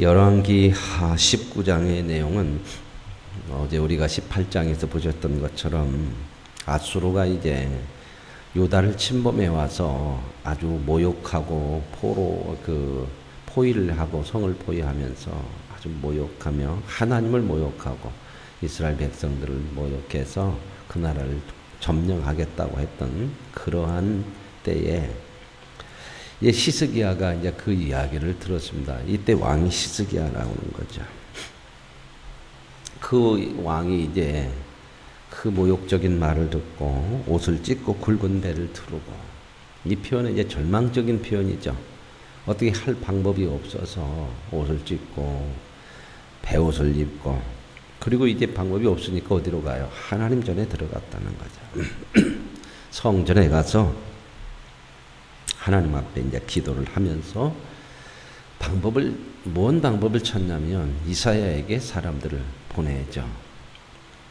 열왕기 19장의 내용은 어제 우리가 18장에서 보셨던 것처럼 아수르가 이제 유다를 침범해 와서 아주 모욕하고 포위를 하고 성을 포위하면서 아주 모욕하며 하나님을 모욕하고 이스라엘 백성들을 모욕해서 그 나라를 점령하겠다고 했던 그러한 때에 히스기야가 이제 그 이야기를 들었습니다. 이때 왕이 히스기야라고 하는 거죠. 그 왕이 이제 그 모욕적인 말을 듣고 옷을 찢고 굵은 배를 두르고, 이 표현은 이제 절망적인 표현이죠. 어떻게 할 방법이 없어서 옷을 찢고 배옷을 입고, 그리고 이제 방법이 없으니까 어디로 가요? 하나님 전에 들어갔다는 거죠. 성전에 가서 하나님 앞에 이제 기도를 하면서 뭔 방법을 찾냐면 이사야에게 사람들을 보내죠.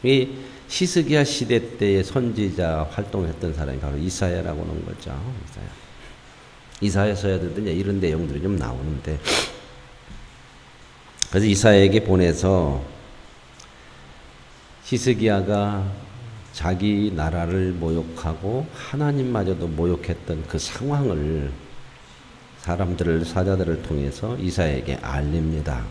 이 히스기야 시대 때의 선지자 활동했던 사람이 바로 이사야라고 하는 거죠. 이사야서에도 이런 내용들이 좀 나오는데, 그래서 이사야에게 보내서 히스기야가 자기 나라를 모욕하고 하나님마저도 모욕했던 그 상황을 사자들을 통해서 이사야에게 알립니다.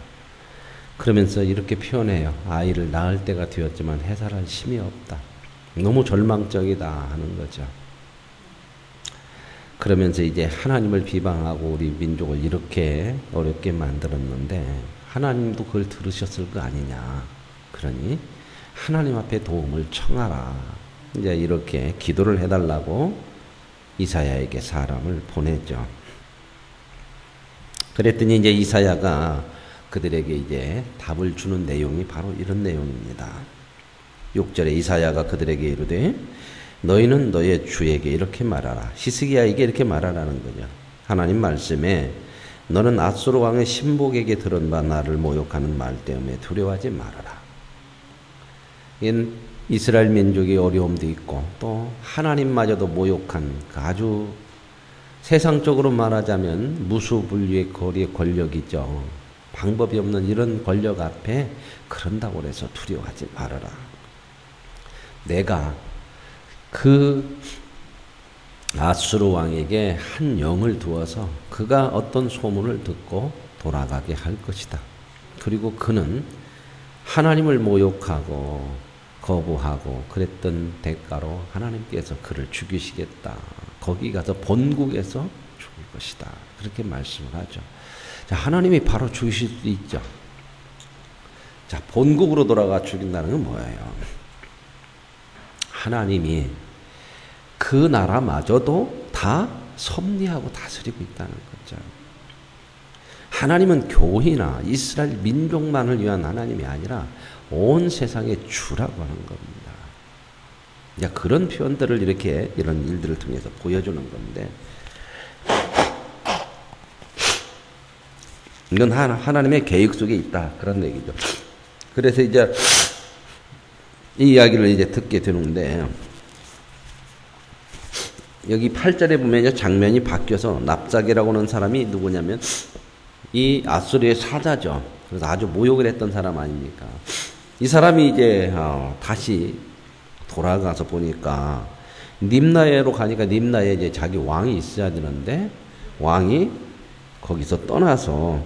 그러면서 이렇게 표현해요. 아이를 낳을 때가 되었지만 해살할 힘이 없다. 너무 절망적이다 하는 거죠. 그러면서 이제 하나님을 비방하고 우리 민족을 이렇게 어렵게 만들었는데 하나님도 그걸 들으셨을 거 아니냐. 그러니 하나님 앞에 도움을 청하라. 이제 이렇게 기도를 해달라고 이사야에게 사람을 보내죠. 그랬더니 이제 이사야가 그들에게 이제 답을 주는 내용이 바로 이런 내용입니다. 6절에 이사야가 그들에게 이르되 너희는 너의 주에게 이렇게 말하라. 히스기야에게 이렇게 말하라는 거죠. 하나님 말씀에 너는 아수르 왕의 신복에게 들은 바 나를 모욕하는 말 때문에 두려워하지 말아라. 이스라엘 민족의 어려움도 있고 또 하나님마저도 모욕한 그 아주 세상적으로 말하자면 무수불위의 거리의 권력이죠. 방법이 없는 이런 권력 앞에 그런다고 해서 두려워하지 말아라. 내가 그 아수르 왕에게 한 영을 두어서 그가 어떤 소문을 듣고 돌아가게 할 것이다. 그리고 그는 하나님을 모욕하고 거부하고 그랬던 대가로 하나님께서 그를 죽이시겠다. 거기 가서 본국에서 죽을 것이다. 그렇게 말씀을 하죠. 자, 하나님이 바로 죽이실 수도 있죠. 자, 본국으로 돌아가 죽인다는 건 뭐예요? 하나님이 그 나라마저도 다 섭리하고 다스리고 있다는 거죠. 하나님은 교회나 이스라엘 민족만을 위한 하나님이 아니라 온 세상의 주라고 하는 겁니다. 이제 그런 표현들을 이런 일들을 통해서 보여주는 건데, 이건 하나님의 계획 속에 있다. 그런 얘기죠. 그래서 이제 이 이야기를 이제 듣게 되는데, 여기 8절에 보면 장면이 바뀌어서 납작이라고 하는 사람이 누구냐면 이 아수르의 사자죠. 그래서 아주 모욕을 했던 사람 아닙니까? 이 사람이 이제 다시 돌아가서 보니까 림나에로 가니까 림나에 이제 자기 왕이 있어야 되는데 왕이 거기서 떠나서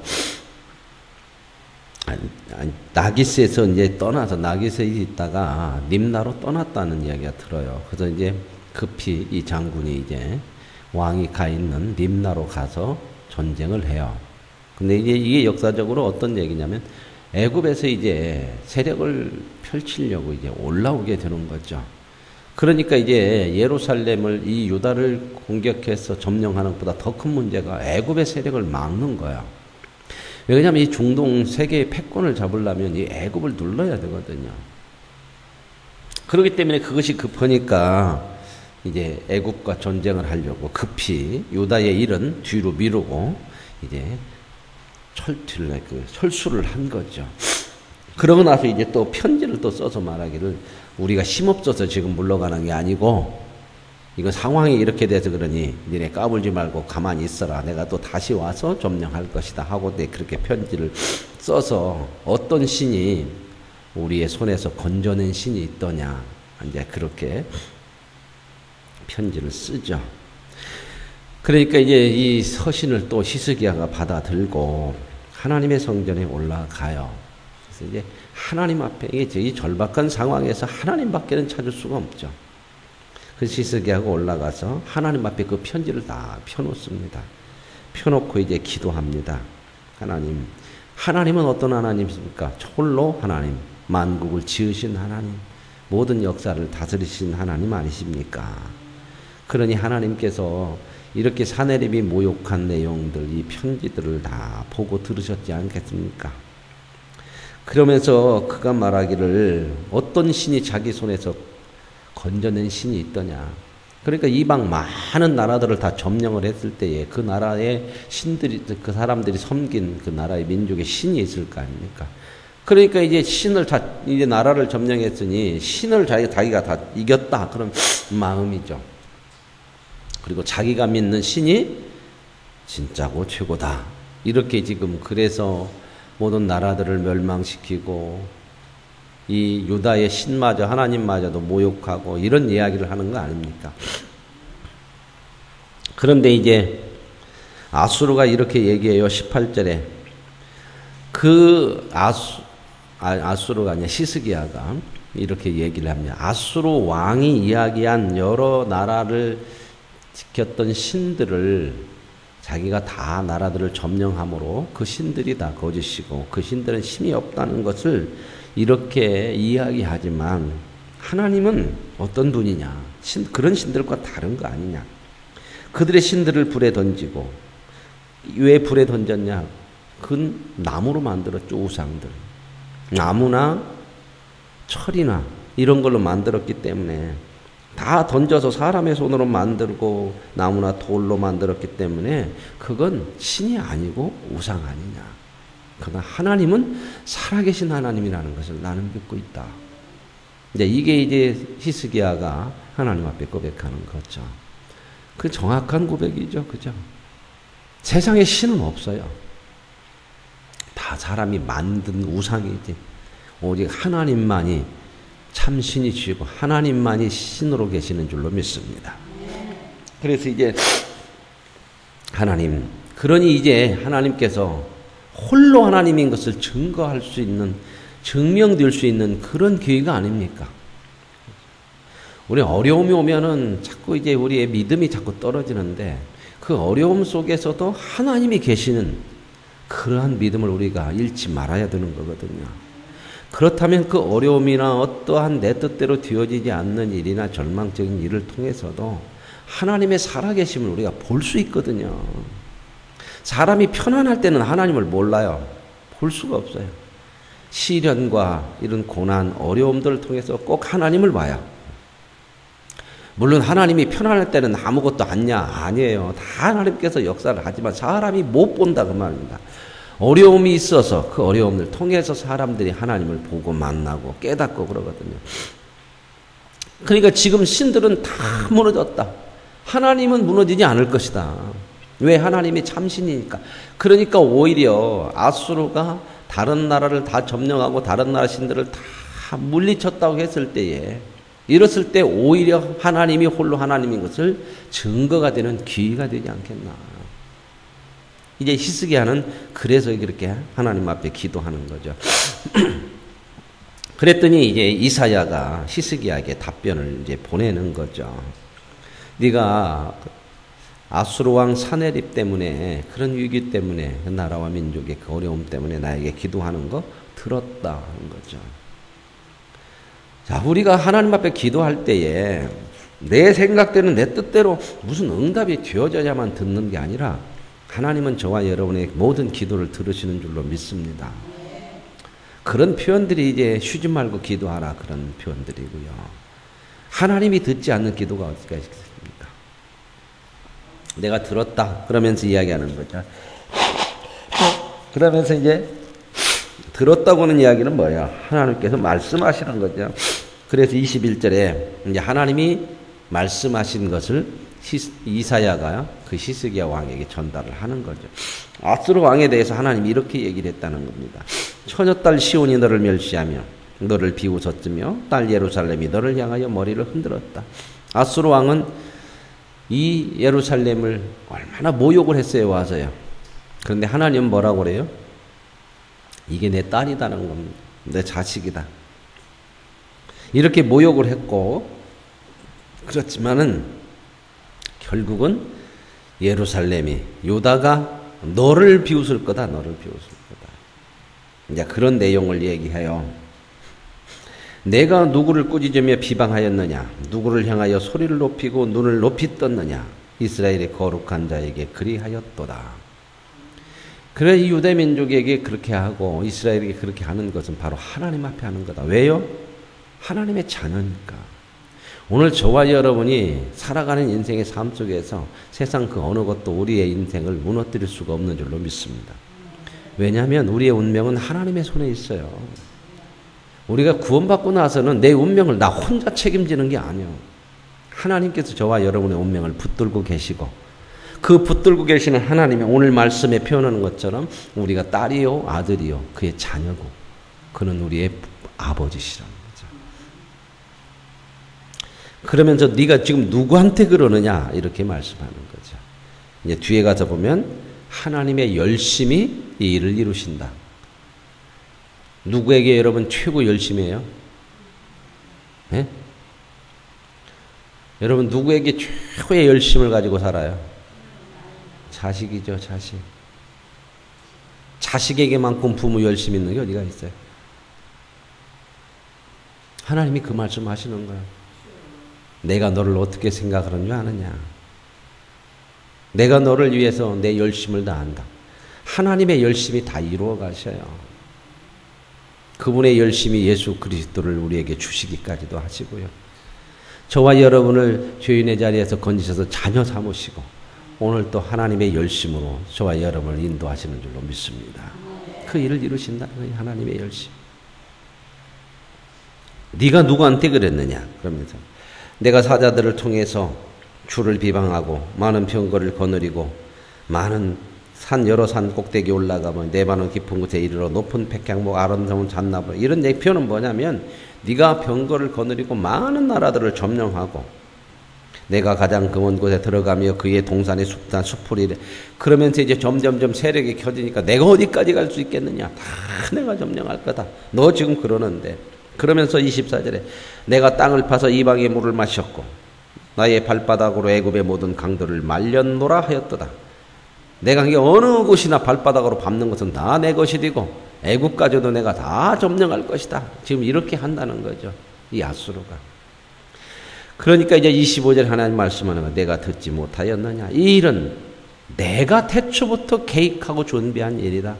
나기스에서 이제 떠나서 나기스에 있다가 림나로 떠났다는 이야기가 들어요. 그래서 이제 급히 이 장군이 이제 왕이 가 있는 림나로 가서 전쟁을 해요. 근데 이게 역사적으로 어떤 얘기냐면 애굽에서 이제 세력을 펼치려고 이제 올라오게 되는 거죠. 그러니까 이제 예루살렘을 이 유다를 공격해서 점령하는 것보다 더 큰 문제가 애굽의 세력을 막는 거야. 왜냐하면 이 중동 세계의 패권을 잡으려면 이 애굽을 눌러야 되거든요. 그렇기 때문에 그것이 급하니까 이제 애굽과 전쟁을 하려고 급히 유다의 일은 뒤로 미루고 이제 철수를 한 거죠. 그러고 나서 이제 또 편지를 또 써서 말하기를 우리가 힘없어서 지금 물러가는 게 아니고 이거 상황이 이렇게 돼서 그러니 니네 까불지 말고 가만히 있어라. 내가 또 다시 와서 점령할 것이다 하고 그렇게 편지를 써서 어떤 신이 우리의 손에서 건져낸 신이 있더냐. 이제 그렇게 편지를 쓰죠. 그러니까 이제 이 서신을 또 히스기야가 받아들고 하나님의 성전에 올라가요. 그래서 이제 하나님 앞에 이 절박한 상황에서 하나님밖에는 찾을 수가 없죠. 그래서 히스기야가 올라가서 하나님 앞에 그 편지를 다 펴놓습니다. 펴놓고 이제 기도합니다. 하나님은 어떤 하나님이십니까? 홀로 하나님, 만국을 지으신 하나님, 모든 역사를 다스리신 하나님 아니십니까? 그러니 하나님께서 이렇게 사내립이 모욕한 내용들, 이 편지들을 다 보고 들으셨지 않겠습니까? 그러면서 그가 말하기를 어떤 신이 자기 손에서 건져낸 신이 있더냐. 그러니까 이방 많은 나라들을 다 점령을 했을 때에 그 나라의 신들이, 그 사람들이 섬긴 그 나라의 민족의 신이 있을 거 아닙니까? 그러니까 이제 이제 나라를 점령했으니 신을 자기가 다 이겼다. 그런 마음이죠. 그리고 자기가 믿는 신이 진짜고 최고다. 이렇게 지금 그래서 모든 나라들을 멸망시키고 이 유다의 신마저 하나님마저도 모욕하고 이런 이야기를 하는 거 아닙니까? 그런데 이제 아수르가 이렇게 얘기해요. 18절에 아수르가 아니라 히스기야가 이렇게 얘기를 합니다. 아수르 왕이 이야기한 여러 나라를 지켰던 신들을 자기가 다 나라들을 점령함으로 그 신들이 다 거짓이고 그 신들은 힘이 없다는 것을 이렇게 이야기하지만 하나님은 어떤 분이냐? 그런 신들과 다른 거 아니냐? 그들의 신들을 불에 던지고 왜 불에 던졌냐? 그건 나무로 만들었죠. 우상들. 나무나 철이나 이런 걸로 만들었기 때문에 다 던져서 사람의 손으로 만들고 나무나 돌로 만들었기 때문에 그건 신이 아니고 우상 아니냐. 그러나 하나님은 살아계신 하나님이라는 것을 나는 믿고 있다. 이게 이제 히스기야가 하나님 앞에 고백하는 거죠. 그 정확한 고백이죠. 그죠? 세상에 신은 없어요. 다 사람이 만든 우상이지. 오직 하나님만이 참 신이시고 하나님만이 신으로 계시는 줄로 믿습니다. 그래서 이제 그러니 이제 하나님께서 홀로 하나님인 것을 증거할 수 있는, 증명될 수 있는 그런 기회가 아닙니까? 우리 어려움이 오면은 자꾸 이제 우리의 믿음이 자꾸 떨어지는데 그 어려움 속에서도 하나님이 계시는 그러한 믿음을 우리가 잃지 말아야 되는 거거든요. 그렇다면 그 어려움이나 어떠한 내 뜻대로 되어지지 않는 일이나 절망적인 일을 통해서도 하나님의 살아계심을 우리가 볼 수 있거든요. 사람이 편안할 때는 하나님을 몰라요. 볼 수가 없어요. 시련과 이런 고난, 어려움들을 통해서 꼭 하나님을 봐요. 물론 하나님이 편안할 때는 아무것도 아니에요. 다 하나님께서 역사를 하지만 사람이 못 본다 그 말입니다. 어려움이 있어서 그 어려움을 통해서 사람들이 하나님을 보고 만나고 깨닫고 그러거든요. 그러니까 지금 신들은 다 무너졌다. 하나님은 무너지지 않을 것이다. 왜? 하나님이 참신이니까. 그러니까 오히려 아수르가 다른 나라를 다 점령하고 다른 나라 신들을 다 물리쳤다고 했을 때에 이랬을 때 오히려 하나님이 홀로 하나님인 것을 증거가 되는 기회가 되지 않겠나. 이제 히스기야는 그래서 그렇게 하나님 앞에 기도하는 거죠. 그랬더니 이제 이사야가 히스기야에게 답변을 이제 보내는 거죠. 네가 아수르 왕 사네립 때문에 그런 위기 때문에 그 나라와 민족의 그 어려움 때문에 나에게 기도하는 거 들었다 하는 거죠. 자, 우리가 하나님 앞에 기도할 때에 내 생각대로 내 뜻대로 무슨 응답이 되어져야만 듣는 게 아니라 하나님은 저와 여러분의 모든 기도를 들으시는 줄로 믿습니다. 그런 표현들이 이제 쉬지 말고 기도하라 그런 표현들이고요. 하나님이 듣지 않는 기도가 어디가 있겠습니까? 내가 들었다 그러면서 이야기하는 거죠. 그러면서 이제 들었다고는 이야기는 뭐예요? 하나님께서 말씀하시는 거죠. 그래서 21절에 이제 하나님이 말씀하신 것을 이사야가 그 히스기야 왕에게 전달을 하는 거죠. 아수르 왕에 대해서 하나님이 이렇게 얘기를 했다는 겁니다. 처녀딸 시온이 너를 멸시하며 너를 비웃었으며 딸 예루살렘이 너를 향하여 머리를 흔들었다. 아수르 왕은 이 예루살렘을 얼마나 모욕을 했어요, 와서요. 그런데 하나님은 뭐라고 그래요? 이게 내 딸이다는 겁니다. 내 자식이다. 이렇게 모욕을 했고, 그렇지만은 결국은 예루살렘이, 유다가 너를 비웃을 거다, 너를 비웃을 거다. 이제 그런 내용을 얘기해요. 내가 누구를 꾸짖으며 비방하였느냐? 누구를 향하여 소리를 높이고 눈을 높이 떴느냐? 이스라엘의 거룩한 자에게 그리하였도다. 그래, 이 유대 민족에게 그렇게 하고 이스라엘에게 그렇게 하는 것은 바로 하나님 앞에 하는 거다. 왜요? 하나님의 자녀니까. 오늘 저와 여러분이 살아가는 인생의 삶 속에서 세상 그 어느 것도 우리의 인생을 무너뜨릴 수가 없는 줄로 믿습니다. 왜냐하면 우리의 운명은 하나님의 손에 있어요. 우리가 구원받고 나서는 내 운명을 나 혼자 책임지는 게 아니에요. 하나님께서 저와 여러분의 운명을 붙들고 계시고, 그 붙들고 계시는 하나님이 오늘 말씀에 표현하는 것처럼 우리가 딸이요 아들이요 그의 자녀고, 그는 우리의 아버지시라는 거죠. 그러면서 네가 지금 누구한테 그러느냐 이렇게 말씀하는 거죠. 이제 뒤에 가서 보면 하나님의 열심히 이 일을 이루신다. 누구에게 여러분 최고 열심이에요? 네? 여러분 누구에게 최고의 열심을 가지고 살아요? 자식이죠, 자식. 자식에게만큼 부모 열심히 있는 게 어디가 있어요? 하나님이 그 말씀 하시는 거예요. 내가 너를 어떻게 생각하는 줄 아느냐? 내가 너를 위해서 내 열심을 다한다. 하나님의 열심이 다 이루어 가셔요. 그분의 열심히 예수 그리스도를 우리에게 주시기까지도 하시고요. 저와 여러분을 죄인의 자리에서 건지셔서 자녀 삼으시고 오늘 또 하나님의 열심으로 저와 여러분을 인도하시는 줄로 믿습니다. 그 일을 이루신다는 거예요. 하나님의 열심. 네가 누구한테 그랬느냐? 그러면서 내가 사자들을 통해서 주를 비방하고 많은 병거를 거느리고 많은 여러 산 꼭대기 올라가면 네바논 깊은 곳에 이르러 높은 백향목 아름다운 잣나무, 이런 표현은 뭐냐면 네가 병거를 거느리고 많은 나라들을 점령하고 내가 가장 금은 곳에 들어가며 그의 동산의 숲단 숲풀이래. 그러면서 이제 점점점 세력이 켜지니까 내가 어디까지 갈 수 있겠느냐? 다 내가 점령할 거다. 너 지금 그러는데. 그러면서 24절에 내가 땅을 파서 이방의 물을 마셨고 나의 발바닥으로 애굽의 모든 강들을 말렸노라 하였도다. 내가 그게 어느 곳이나 발바닥으로 밟는 것은 다 내 것이되고 애국까지도 내가 다 점령할 것이다. 지금 이렇게 한다는 거죠. 이 아수르가. 그러니까 이제 25절 하나님 말씀하는 거, 내가 듣지 못하였느냐. 이 일은 내가 태초부터 계획하고 준비한 일이다.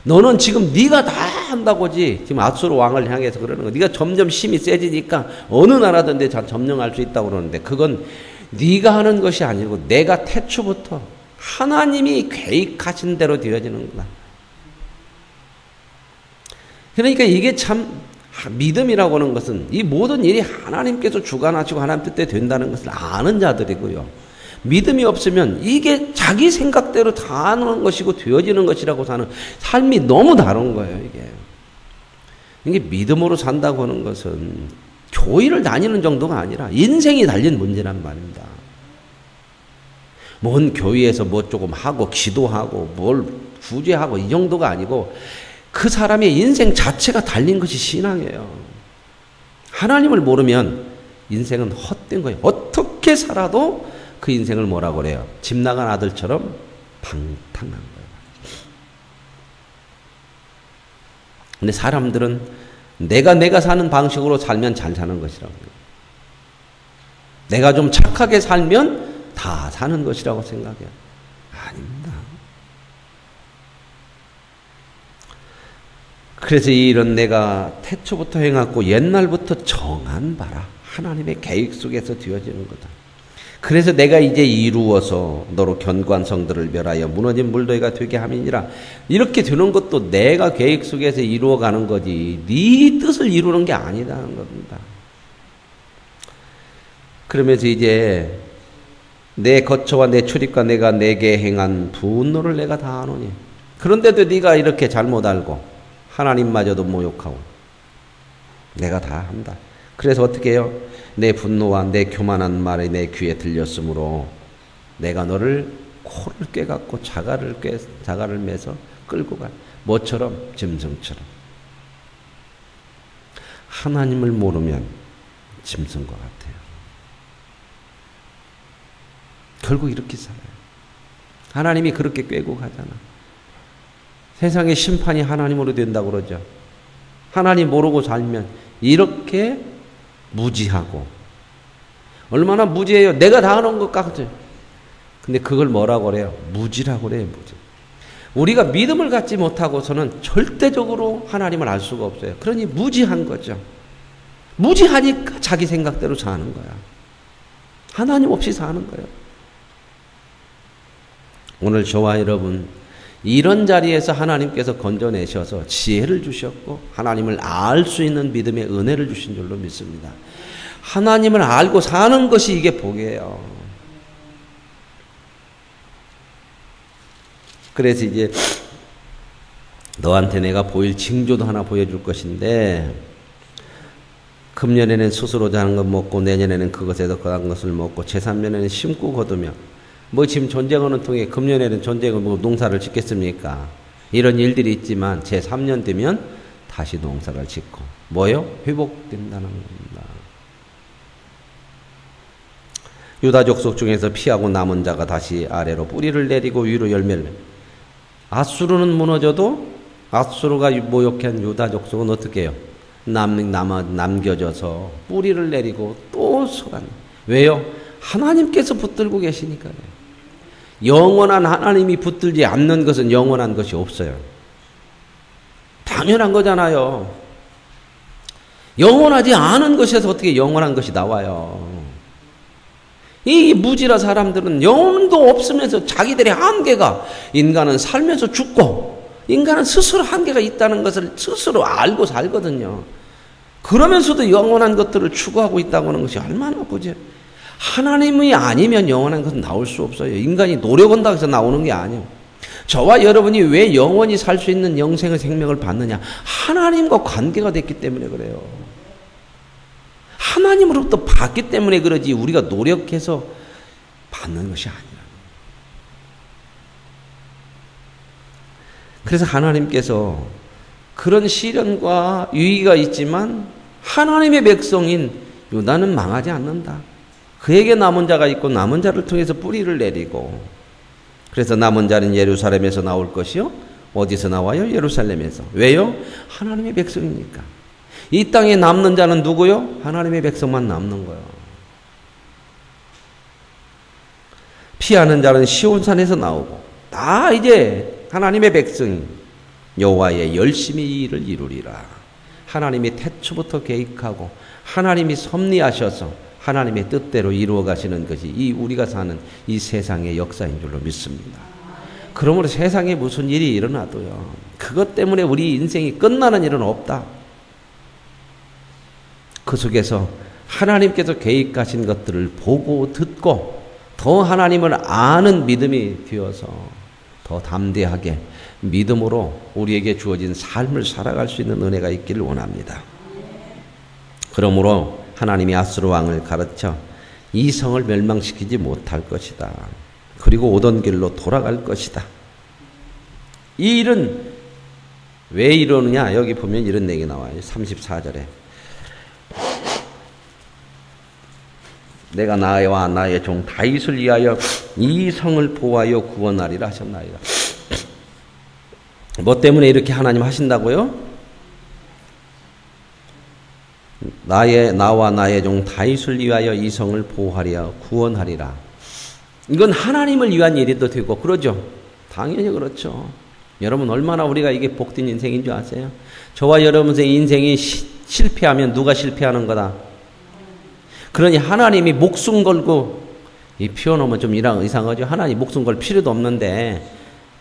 너는 지금 네가 다 한다고지. 지금 아수르 왕을 향해서 그러는 거. 네가 점점 힘이 세지니까 어느 나라든지 다 점령할 수 있다고 그러는데 그건 네가 하는 것이 아니고 내가 태초부터 하나님이 계획하신 대로 되어지는 거다. 그러니까 이게 참 믿음이라고 하는 것은 이 모든 일이 하나님께서 주관하시고 하나님 뜻대로 된다는 것을 아는 자들이고요. 믿음이 없으면 이게 자기 생각대로 다 하는 것이고 되어지는 것이라고 사는 삶이 너무 다른 거예요. 이게 믿음으로 산다고 하는 것은 교회를 다니는 정도가 아니라 인생이 달린 문제란 말입니다. 뭔 교회에서 뭐 조금 하고 기도하고 뭘 구제하고 이 정도가 아니고 그 사람의 인생 자체가 달린 것이 신앙이에요. 하나님을 모르면 인생은 헛된 거예요. 어떻게 살아도 그 인생을 뭐라고 그래요? 집 나간 아들처럼 방탕한 거예요. 근데 사람들은 내가 사는 방식으로 살면 잘 사는 것이라고 해요. 내가 좀 착하게 살면 다 사는 것이라고 생각해요. 아닙니다. 그래서 이 일은 내가 태초부터 행하고 옛날부터 정한 바라. 하나님의 계획 속에서 되어지는 거다. 그래서 내가 이제 이루어서 너로 견고한 성들을 멸하여 무너진 물더기가 되게 함이니라. 이렇게 되는 것도 내가 계획 속에서 이루어가는 거지 네 뜻을 이루는 게 아니라는 겁니다. 그러면서 이제 내 거처와 내 출입과 내가 내게 행한 분노를 내가 다 아노니. 그런데도 네가 이렇게 잘못 알고 하나님마저도 모욕하고 내가 다 한다. 그래서 어떻게 해요? 내 분노와 내 교만한 말이 내 귀에 들렸으므로 내가 너를 코를 꿰갖고 자갈을 매서 끌고 가. 뭐처럼? 짐승처럼. 하나님을 모르면 짐승과 같아요. 결국 이렇게 살아요. 하나님이 그렇게 꿰고 가잖아. 세상의 심판이 하나님으로 된다고 그러죠. 하나님 모르고 살면 이렇게 무지하고, 얼마나 무지해요. 내가 다 하는 것 같아요. 근데 그걸 뭐라고 그래요? 무지라고 그래요. 무지. 우리가 믿음을 갖지 못하고서는 절대적으로 하나님을 알 수가 없어요. 그러니 무지한 거죠. 무지하니까 자기 생각대로 사는 거야. 하나님 없이 사는 거예요. 오늘 저와 여러분 이런 자리에서 하나님께서 건져내셔서 지혜를 주셨고 하나님을 알 수 있는 믿음의 은혜를 주신 줄로 믿습니다. 하나님을 알고 사는 것이 이게 복이에요. 그래서 이제 너한테 내가 보일 징조도 하나 보여줄 것인데, 금년에는 스스로 자는 것 먹고 내년에는 그것에서 거한 것을 먹고 제3년에는 심고 거두며, 뭐 지금 전쟁하는 통에 금년에는 전쟁을 뭐 농사를 짓겠습니까? 이런 일들이 있지만 제3년 되면 다시 농사를 짓고 뭐요? 회복된다는 겁니다. 유다 족속 중에서 피하고 남은 자가 다시 아래로 뿌리를 내리고 위로 열매를. 아수르는 무너져도 아수르가 모욕한 유다 족속은 어떻게 해요? 남겨져서 뿌리를 내리고 또 서간. 왜요? 하나님께서 붙들고 계시니까요. 영원한 하나님이 붙들지 않는 것은 영원한 것이 없어요. 당연한 거잖아요. 영원하지 않은 것에서 어떻게 영원한 것이 나와요? 이 무지라 사람들은 영혼도 없으면서 자기들의 한계가, 인간은 살면서 죽고 인간은 스스로 한계가 있다는 것을 스스로 알고 살거든요. 그러면서도 영원한 것들을 추구하고 있다고 하는 것이 얼마나 보죠. 하나님이 아니면 영원한 것은 나올 수 없어요. 인간이 노력한다고 해서 나오는 게 아니에요. 저와 여러분이 왜 영원히 살 수 있는 영생의 생명을 받느냐? 하나님과 관계가 됐기 때문에 그래요. 하나님으로부터 받기 때문에 그러지 우리가 노력해서 받는 것이 아니라. 그래서 하나님께서 그런 시련과 위기가 있지만 하나님의 백성인 유다는 망하지 않는다. 그에게 남은 자가 있고 남은 자를 통해서 뿌리를 내리고, 그래서 남은 자는 예루살렘에서 나올 것이요. 어디서 나와요? 예루살렘에서. 왜요? 하나님의 백성이니까. 이 땅에 남는 자는 누구요? 하나님의 백성만 남는 거예요. 피하는 자는 시온산에서 나오고, 다 이제 하나님의 백성이 여호와의 열심히 이 일을 이루리라. 하나님이 태초부터 계획하고 하나님이 섭리하셔서 하나님의 뜻대로 이루어 가시는 것이 이 우리가 사는 이 세상의 역사인 줄로 믿습니다. 그러므로 세상에 무슨 일이 일어나도요, 그것 때문에 우리 인생이 끝나는 일은 없다. 그 속에서 하나님께서 계획하신 것들을 보고 듣고 더 하나님을 아는 믿음이 되어서 더 담대하게 믿음으로 우리에게 주어진 삶을 살아갈 수 있는 은혜가 있기를 원합니다. 그러므로 하나님이 아수르 왕을 가르쳐 이 성을 멸망시키지 못할 것이다. 그리고 오던 길로 돌아갈 것이다. 이 일은 왜 이러느냐? 여기 보면 이런 얘기 나와요. 34절에 내가 나와 나의 종 다윗을 위하여 이 성을 보호하여 구원하리라 하셨나이다. 뭐 때문에 이렇게 하나님 하신다고요? 나와 나의 종 다윗을 위하여 이 성을 보호하리라 구원하리라. 이건 하나님을 위한 일이도 되고 그러죠. 당연히 그렇죠. 여러분 얼마나 우리가 이게 복된 인생인 줄 아세요? 저와 여러분의 인생이 실패하면 누가 실패하는 거다? 그러니 하나님이 목숨 걸고, 이 표현하면 좀 이상하죠. 하나님 목숨 걸 필요도 없는데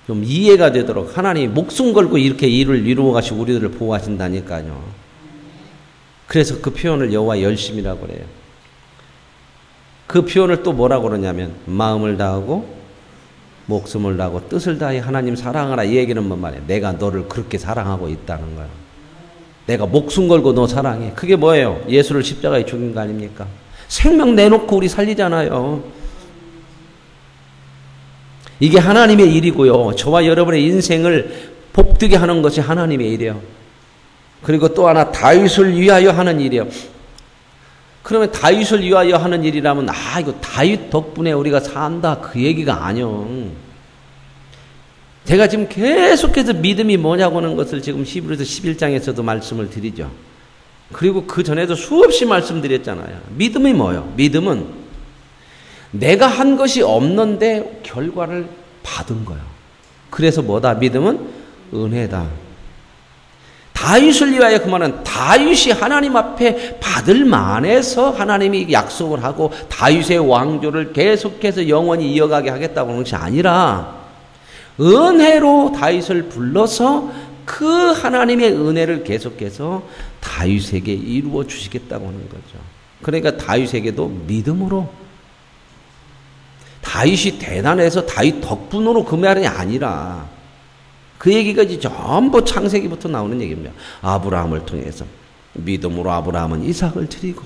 좀 이해가 되도록 하나님이 목숨 걸고 이렇게 일을 이루어 가시고 우리들을 보호하신다니까요. 그래서 그 표현을 여호와 열심이라고 그래요. 그 표현을 또 뭐라고 그러냐면 마음을 다하고 목숨을 다하고 뜻을 다해 하나님 사랑하라. 이 얘기는 뭔 말이야? 내가 너를 그렇게 사랑하고 있다는 거야. 내가 목숨 걸고 너 사랑해. 그게 뭐예요? 예수를 십자가에 죽인 거 아닙니까? 생명 내놓고 우리 살리잖아요. 이게 하나님의 일이고요. 저와 여러분의 인생을 복되게 하는 것이 하나님의 일이에요. 그리고 또 하나 다윗을 위하여 하는 일이에요. 그러면 다윗을 위하여 하는 일이라면 이거 다윗 덕분에 우리가 산다 그 얘기가 아니요. 제가 지금 계속해서 믿음이 뭐냐고 하는 것을 지금 히브리서 11장에서도 말씀을 드리죠. 그리고 그 전에도 수없이 말씀드렸잖아요. 믿음이 뭐예요? 믿음은 내가 한 것이 없는데 결과를 받은 거예요. 그래서 뭐다? 믿음은 은혜다. 다윗을 위하여 그 말은 다윗이 하나님 앞에 받을 만해서 하나님이 약속을 하고 다윗의 왕조를 계속해서 영원히 이어가게 하겠다고 하는 것이 아니라 은혜로 다윗을 불러서 그 하나님의 은혜를 계속해서 다윗에게 이루어 주시겠다고 하는 거죠. 그러니까 다윗에게도 믿음으로, 다윗이 대단해서 다윗 덕분으로 그 말이 아니라 그 얘기가 이제 전부 창세기부터 나오는 얘기입니다. 아브라함을 통해서 믿음으로 아브라함은 이삭을 드리고,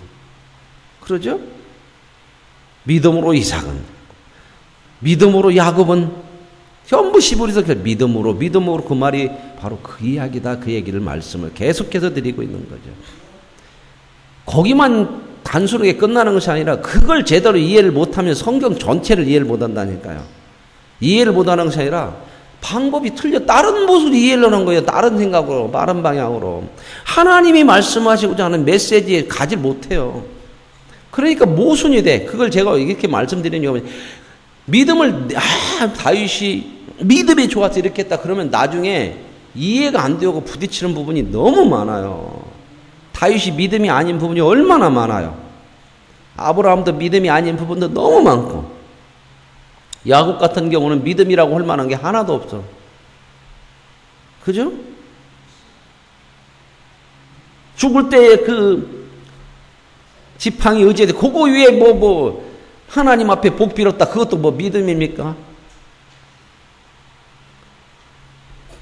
그러죠? 믿음으로 이삭은, 믿음으로 야곱은, 전부 시부리서 믿음으로 그 말이 바로 그 이야기다. 그 얘기를 말씀을 계속해서 드리고 있는 거죠. 거기만 단순하게 끝나는 것이 아니라 그걸 제대로 이해를 못하면 성경 전체를 이해를 못한다니까요. 이해를 못하는 것이 아니라 방법이 틀려. 다른 모습으로 이해를 하는 거예요. 다른 생각으로, 다른 방향으로. 하나님이 말씀하시고자 하는 메시지에 가지 못해요. 그러니까 모순이 돼. 그걸 제가 이렇게 말씀드리는 이유가 믿음을, 다윗이 믿음이 좋아서 이렇게 했다. 그러면 나중에 이해가 안 되고 부딪히는 부분이 너무 많아요. 다윗이 믿음이 아닌 부분이 얼마나 많아요. 아브라함도 믿음이 아닌 부분도 너무 많고, 야곱 같은 경우는 믿음이라고 할 만한 게 하나도 없어. 그죠? 죽을 때의 그 지팡이 의지에 그거 위에 하나님 앞에 복 빌었다. 그것도 믿음입니까?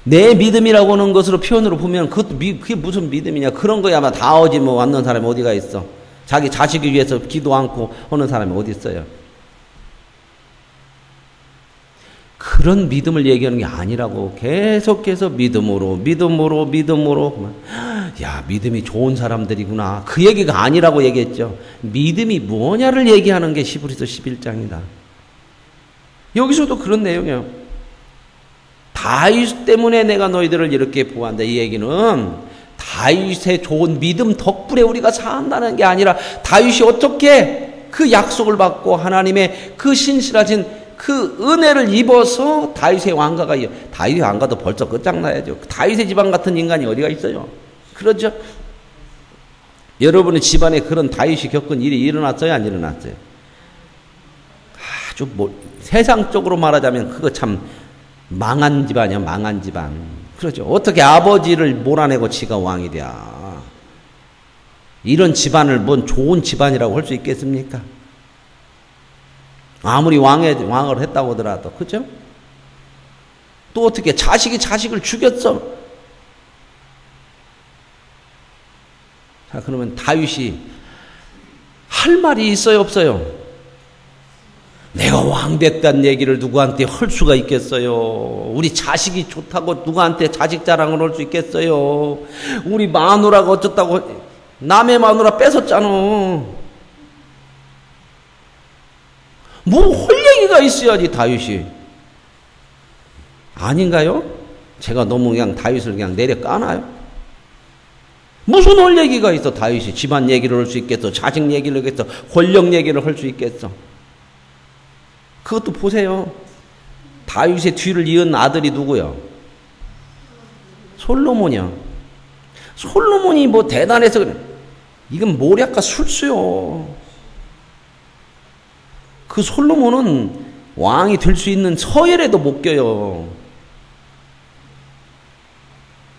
내 믿음이라고 하는 것으로 표현으로 보면 그게 무슨 믿음이냐. 그런 거야 아마 다 오지 왔는 사람이 어디가 있어. 자기 자식을 위해서 기도 않고 하는 사람이 어디 있어요. 그런 믿음을 얘기하는 게 아니라고. 계속해서 믿음으로. 야, 믿음이 좋은 사람들이구나. 그 얘기가 아니라고 얘기했죠. 믿음이 뭐냐를 얘기하는 게 히브리서 11장이다. 여기서도 그런 내용이에요. 다윗 때문에 내가 너희들을 이렇게 보호한다. 이 얘기는 다윗의 좋은 믿음 덕분에 우리가 산다는 게 아니라 다윗이 어떻게 그 약속을 받고 하나님의 그 신실하신 그 은혜를 입어서 다윗의 왕가가, 다윗의 왕가도 벌써 끝장나야죠. 다윗의 집안 같은 인간이 어디가 있어요? 그렇죠? 여러분의 집안에 그런 다윗이 겪은 일이 일어났어요? 안 일어났어요? 아주 세상적으로 말하자면 그거 참 망한 집안이야. 망한 집안. 그렇죠? 어떻게 아버지를 몰아내고 지가 왕이 돼? 이런 집안을 뭔 좋은 집안이라고 할 수 있겠습니까? 아무리 왕을 했다고 하더라도. 그죠? 또 어떻게 자식이 자식을 죽였어? 자, 그러면 다윗이 할 말이 있어요, 없어요? 내가 왕 됐다는 얘기를 누구한테 할 수가 있겠어요? 우리 자식이 좋다고 누구한테 자식 자랑을 할 수 있겠어요? 우리 마누라가 어쩌다고 남의 마누라 뺏었잖아. 뭐 할 얘기가 있어야지 다윗이. 아닌가요? 제가 너무 그냥 다윗을 그냥 내려 까나요? 무슨 할 얘기가 있어 다윗이. 집안 얘기를 할 수 있겠어? 자식 얘기를 하겠어? 권력 얘기를 할 수 있겠어? 그것도 보세요. 다윗의 뒤를 이은 아들이 누구요? 솔로몬이요. 솔로몬이 뭐 대단해서 그래. 이건 모략과 술수요. 그 솔로몬은 왕이 될 수 있는 서열에도 못 껴요.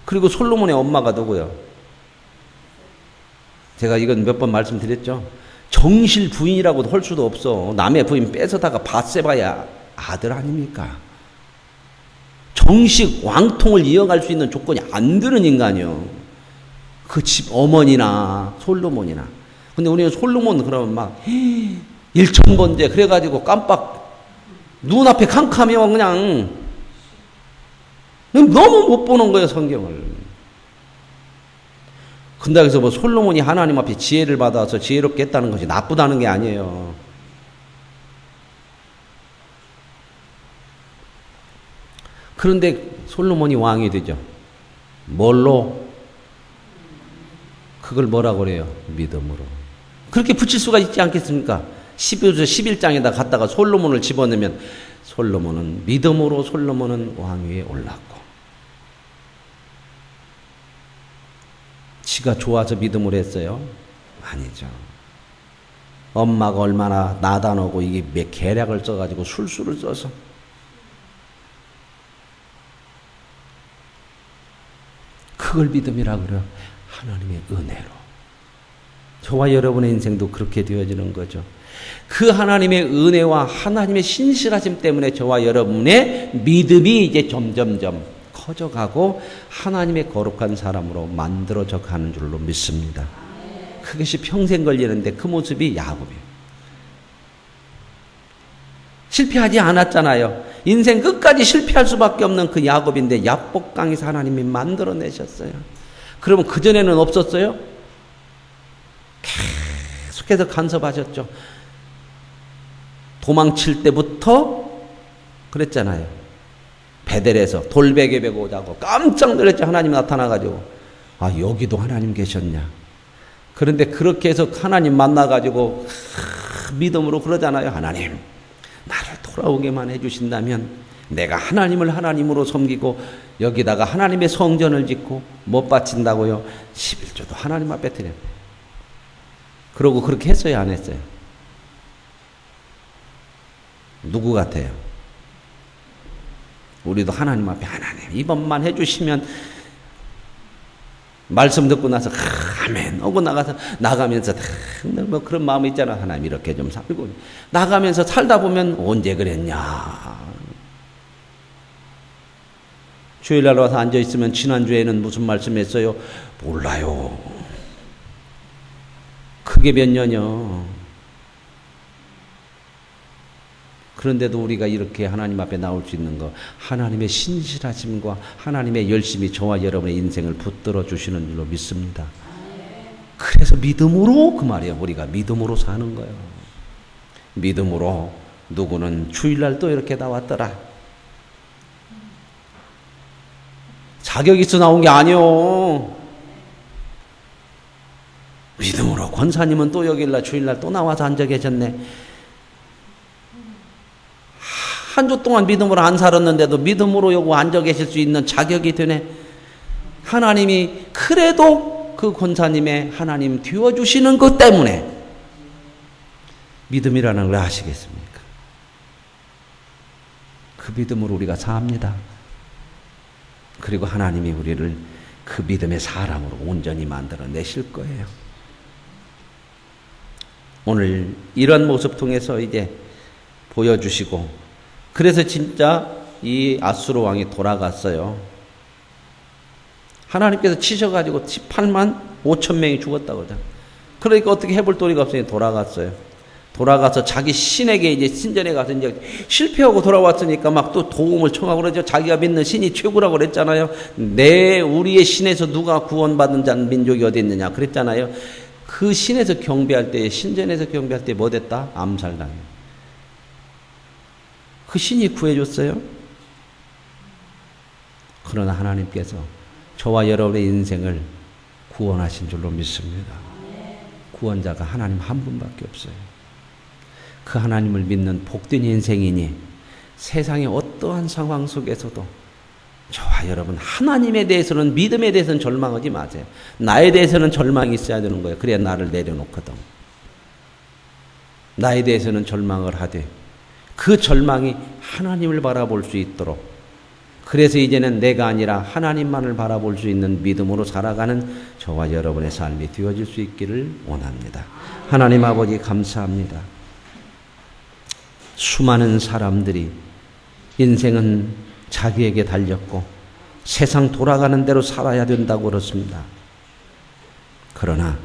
그리고 솔로몬의 엄마가 누구요? 제가 이건 몇 번 말씀드렸죠. 정실 부인이라고도 할 수도 없어. 남의 부인 뺏어다가 바세바야 아들 아닙니까? 정식 왕통을 이어갈 수 있는 조건이 안 되는 인간이요. 그 집 어머니나 솔로몬이나. 근데 우리는 솔로몬 그러면 막 1,000번째 그래가지고 깜빡 눈앞에 캄캄해요. 그냥 너무 못 보는 거예요, 성경을. 근데 여기서 뭐 솔로몬이 하나님 앞에 지혜를 받아서 지혜롭게 했다는 것이 나쁘다는 게 아니에요. 그런데 솔로몬이 왕이 되죠. 뭘로? 그걸 뭐라고 그래요? 믿음으로. 그렇게 붙일 수가 있지 않겠습니까? 11장에다 갖다가 솔로몬을 집어넣으면 솔로몬은 믿음으로 솔로몬은 왕위에 올랐고, 지가 좋아서 믿음으로 했어요? 아니죠. 엄마가 얼마나 나다노고 이게 몇 계략을 써가지고 술수를 써서 그걸 믿음이라고 그래요. 하나님의 은혜로. 저와 여러분의 인생도 그렇게 되어지는 거죠. 그 하나님의 은혜와 하나님의 신실하심 때문에 저와 여러분의 믿음이 이제 점점점 커져가고 하나님의 거룩한 사람으로 만들어져 가는 줄로 믿습니다. 그것이 평생 걸리는데 그 모습이 야곱이에요. 실패하지 않았잖아요. 인생 끝까지 실패할 수밖에 없는 그 야곱인데 야복강에서 하나님이 만들어내셨어요. 그러면 그전에는 없었어요? 계속해서 간섭하셨죠. 도망칠 때부터 그랬잖아요. 베델에서 돌베개 베고 오자고 깜짝 놀랐죠. 하나님 나타나가지고. 아, 여기도 하나님 계셨냐. 그런데 그렇게 해서 하나님 만나가지고 믿음으로 그러잖아요. 하나님, 나를 돌아오게만 해주신다면 내가 하나님을 하나님으로 섬기고 여기다가 하나님의 성전을 짓고 못 바친다고요. 11조도 하나님 앞에 드려요. 그러고 그렇게 했어요, 안 했어요? 누구 같아요? 우리도 하나님 앞에 하나님 이번만 해주시면 말씀 듣고 나서 아멘 하고 나가면서 뭐 그런 마음이 있잖아. 하나님 이렇게 좀 살고 나가면서 살다 보면 언제 그랬냐. 주일날 와서 앉아있으면 지난주에는 무슨 말씀했어요? 몰라요. 그게 몇 년이요. 그런데도 우리가 이렇게 하나님 앞에 나올 수 있는 거, 하나님의 신실하심과 하나님의 열심히 저와 여러분의 인생을 붙들어 주시는 줄로 믿습니다. 그래서 믿음으로, 그 말이에요. 우리가 믿음으로 사는 거예요. 믿음으로 누구는 주일날 또 이렇게 나왔더라. 자격 있어 나온 게 아니요. 믿음으로 권사님은 또 여길날 주일날 또 나와서 앉아 계셨네. 한 주 동안 믿음으로 안 살았는데도 믿음으로 여기 앉아 계실 수 있는 자격이 되네. 하나님이 그래도 그 권사님의 하나님 되어주시는 것 때문에 믿음이라는 걸 아시겠습니까? 그 믿음으로 우리가 삽니다. 그리고 하나님이 우리를 그 믿음의 사람으로 온전히 만들어 내실 거예요. 오늘 이런 모습 통해서 이제 보여주시고, 그래서 진짜 이 아수르 왕이 돌아갔어요. 하나님께서 치셔가지고 18만 5천 명이 죽었다고 하잖아요. 그러니까 어떻게 해볼 도리가 없으니 돌아갔어요. 돌아가서 자기 신에게 이제 신전에 가서 이제 실패하고 돌아왔으니까 막 또 도움을 청하고 그러죠. 자기가 믿는 신이 최고라고 그랬잖아요. 우리의 신에서 누가 구원받은 자 민족이 어디 있느냐 그랬잖아요. 그 신에서 경배할 때, 신전에서 경배할 때 뭐 됐다? 암살당해요. 그 신이 구해줬어요. 그러나 하나님께서 저와 여러분의 인생을 구원하신 줄로 믿습니다. 구원자가 하나님 한 분밖에 없어요. 그 하나님을 믿는 복된 인생이니 세상의 어떠한 상황 속에서도 저와 여러분 하나님에 대해서는, 믿음에 대해서는 절망하지 마세요. 나에 대해서는 절망이 있어야 되는 거예요. 그래야 나를 내려놓거든. 나에 대해서는 절망을 하되 그 절망이 하나님을 바라볼 수 있도록 그래서 이제는 내가 아니라 하나님만을 바라볼 수 있는 믿음으로 살아가는 저와 여러분의 삶이 되어질 수 있기를 원합니다. 하나님 아버지 감사합니다. 수많은 사람들이 인생은 자기에게 달렸고 세상 돌아가는 대로 살아야 된다고 그렇습니다. 그러나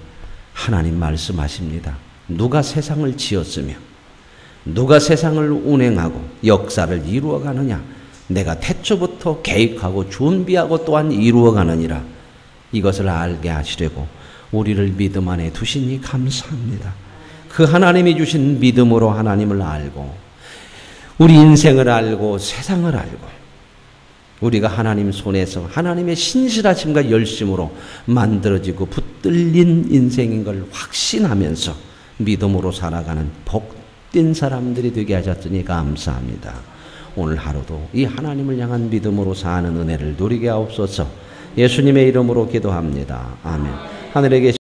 하나님 말씀하십니다. 누가 세상을 지었으며 누가 세상을 운행하고 역사를 이루어가느냐? 내가 태초부터 계획하고 준비하고 또한 이루어가느니라. 이것을 알게 하시려고 우리를 믿음 안에 두시니 감사합니다. 그 하나님이 주신 믿음으로 하나님을 알고 우리 인생을 알고 세상을 알고 우리가 하나님 손에서 하나님의 신실하심과 열심으로 만들어지고 붙들린 인생인 걸 확신하면서 믿음으로 살아가는 복된 사람들이 되게 하셨으니 감사합니다. 오늘 하루도 이 하나님을 향한 믿음으로 사는 은혜를 누리게 하옵소서. 예수님의 이름으로 기도합니다. 아멘. 하늘에 계신